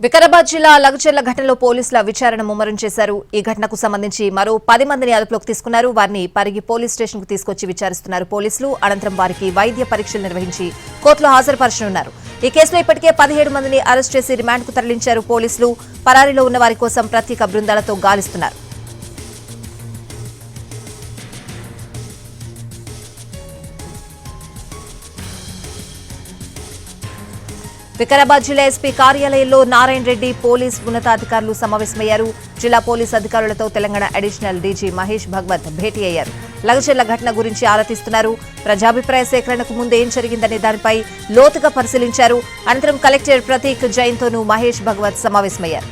వికారాబాద్ జిల్లా లగచర్ల ఘటనలో పోలీసుల విచారణ ముమ్మరం చేశారు. ఈ ఘటనకు సంబంధించి మరో 10 మందిని అదుపులోకి తీసుకున్నారు. వారిని పరిగి పోలీస్ స్టేషన్ కు తీసుకొచ్చి విచారిస్తున్నారు పోలీసులు. అనంతరం వారికి వైద్య పరీక్షలు నిర్వహించి కోర్టులో హాజరుపరచనున్నారు. ఈ కేసులో ఇప్పటికే 17 మందిని అరెస్ట్ చేసి రిమాండ్ కు తరలించారు పోలీసులు. పరారీలో ఉన్న వారి కోసం ప్రత్యేక బృందాలతో గాలిస్తున్నారు. వికారాబాద్ జిల్లా ఎస్పీ కార్యాలయంలో నారాయణ రెడ్డి పోలీస్ ఉన్నతాధికారులు సమావేశమయ్యారు. జిల్లా పోలీస్ అధికారులతో తెలంగాణ అడిషనల్ డీజీ మహేష్ భగవత్ భేటీ అయ్యారు. లగచర్ల ఘటన గురించి ఆరాధిస్తున్నారు. ప్రజాభిప్రాయ సేకరణకు ముందు ఏం జరిగిందనే దానిపై లోతుగా పరిశీలించారు. అనంతరం కలెక్టర్ ప్రతీక్ జైన్తోనూ మహేష్ భగవత్ సమావేశమయ్యారు.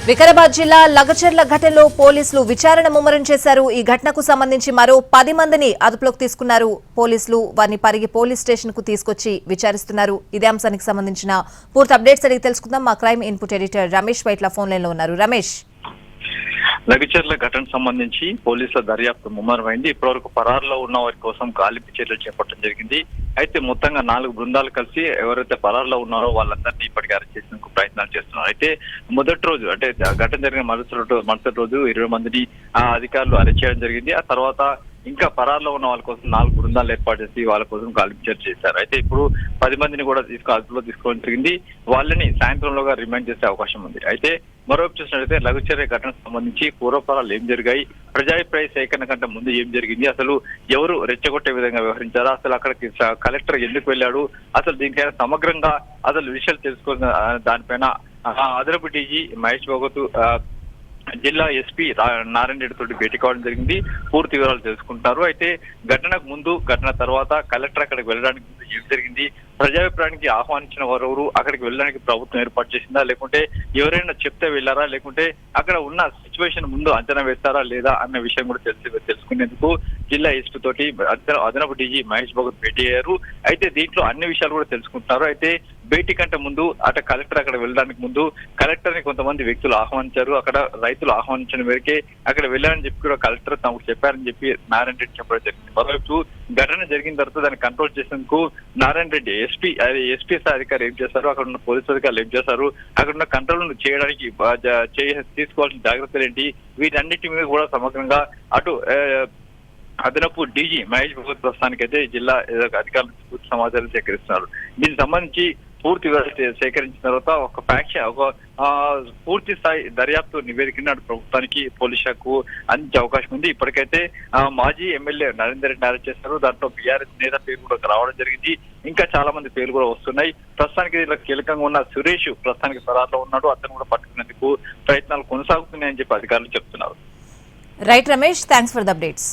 వికారాబాద్ జిల్లా లగచర్ల ఘటనలో పోలీసులు విచారణ ముమ్మరం చేశారు. ఈ ఘటనకు సంబంధించి మరో 10 మందిని అదుపులోకి తీసుకున్నారు పోలీసులు. వారిని పరిగి పోలీస్ స్టేషన్ కు తీసుకొచ్చి విచారిస్తున్నారు. ఇదే అంశానికి సంబంధించిన పూర్తి అప్డేట్స్ అడిగి తెలుసుకుందాం. మా crime input editor Ramesh Vaitla phone line లో ఉన్నారు. రమేష్, లగచర్ల ఘటనకు సంబంధించి పోలీసుల దర్యాప్తు ముమ్మరమైంది. ఇప్పటివరకు పరారులో ఉన్న వారి కోసం గాలింపు చర్యలు చేపట్టడం జరిగింది. అయితే మొత్తంగా 4 బృందాలు కలిసి ఎవరైతే పరారులో ఉన్నారో వాళ్ళందరినీ ఇప్పటికీ అరెస్ట్ చేసేందుకు ప్రయత్నాలు చేస్తున్నారు. అయితే మొదటి రోజు అంటే ఘటన జరిగిన మరుసటి రోజు 20 మందిని అధికారులు అరెస్ట్ చేయడం జరిగింది. ఆ తర్వాత ఇంకా పరారులో ఉన్న వాళ్ళ కోసం 4 బృందాలు ఏర్పాటు చేసి వాళ్ళ కోసం గాలింపు చర్య చేశారు. అయితే ఇప్పుడు 10 మందిని కూడా అదుపులో తీసుకోవడం జరిగింది. వాళ్ళని సాయంత్రంలోగా రిమాండ్ చేసే అవకాశం ఉంది. అయితే మరోవైపు చూసినట్లయితే లగచర్య ఘటనకు సంబంధించి పూర్వపరాలు ఏం జరిగాయి, ప్రజాభిప్రాయ సేకరణ కంటే ముందు ఏం జరిగింది, అసలు ఎవరు రెచ్చగొట్టే విధంగా వ్యవహరించారా, అసలు అక్కడికి కలెక్టర్ ఎందుకు వెళ్ళాడు, అసలు దీనికైనా సమగ్రంగా అసలు విషయాలు తెలుసుకున్న దానిపైన అదనపు డీజీ మహేష్ భగవత్ జిల్లా ఎస్పీ నారాయణ రెడ్డి తోటి భేటీ కావడం జరిగింది. పూర్తి వివరాలు తెలుసుకుంటారు. అయితే ఘటనకు ముందు, ఘటన తర్వాత కలెక్టర్ అక్కడికి వెళ్ళడానికి ముందు ఏం జరిగింది, ప్రజాభిప్రాయానికి ఆహ్వానించిన వారెవరు, అక్కడికి వెళ్ళడానికి ప్రభుత్వం ఏర్పాటు చేసిందా, లేకుంటే ఎవరైనా చెప్తే వెళ్ళారా, లేకుంటే అక్కడ ఉన్న సిచ్యువేషన్ ముందు అంచనా వేస్తారా లేదా అన్న విషయం కూడా తెలుసుకునేందుకు జిల్లా ఎస్పీ తోటి అదనపు డీజీ మహేష్ భగవత్ భేటీ అయ్యారు. అయితే దీంట్లో అన్ని విషయాలు కూడా తెలుసుకుంటున్నారు. అయితే భేటీ కంటే ముందు కలెక్టర్ అక్కడ వెళ్ళడానికి ముందు కలెక్టర్ ని కొంతమంది వ్యక్తులు ఆహ్వానించారు. అక్కడ రైతులు ఆహ్వానించిన మేరకే అక్కడ వెళ్ళారని చెప్పి కూడా కలెక్టర్ తమకు చెప్పారని చెప్పి నారాయణ రెడ్డి చెప్పడం జరిగింది. మరోవైపు ఘటన జరిగిన తర్వాత దాన్ని కంట్రోల్ చేసేందుకు నారాయణ రెడ్డి ఎస్పీ అధికారి ఏం చేశారు, అక్కడ ఉన్న పోలీసు అధికారులు ఏం చేశారు, అక్కడ ఉన్న కంట్రోల్ చేయడానికి తీసుకోవాల్సిన జాగ్రత్తలు ఏంటి, వీటన్నిటి మీద కూడా సమగ్రంగా అటు అదనపు డీజీ మహేష్ భగవత్ ప్రస్తుతానికైతే జిల్లా అధికారులు పూర్తి సమాచారం సేకరిస్తున్నారు. దీనికి సంబంధించి పూర్తి సేకరించిన తర్వాత ఒక పూర్తి స్థాయి దర్యాప్తు నివేదికను అటు ప్రభుత్వానికి పోలీస్ శాఖకు అందించే అవకాశం ఉంది. ఇప్పటికైతే మాజీ ఎమ్మెల్యే నరేందర్ రెడ్డి అరెస్ట్ చేశారు. దాంట్లో బీఆర్ఎస్ నేత పేరు కూడా రావడం జరిగింది. ఇంకా చాలా మంది పేర్లు కూడా వస్తున్నాయి. ప్రస్తుతానికి ఇలా కీలకంగా ఉన్న సురేష్ ప్రస్తుతానికి పరారులో ఉన్నాడు. అతను కూడా పట్టుకునేందుకు ప్రయత్నాలు కొనసాగుతున్నాయని చెప్పి అధికారులు చెప్తున్నారు. Right Ramesh, thanks for the updates.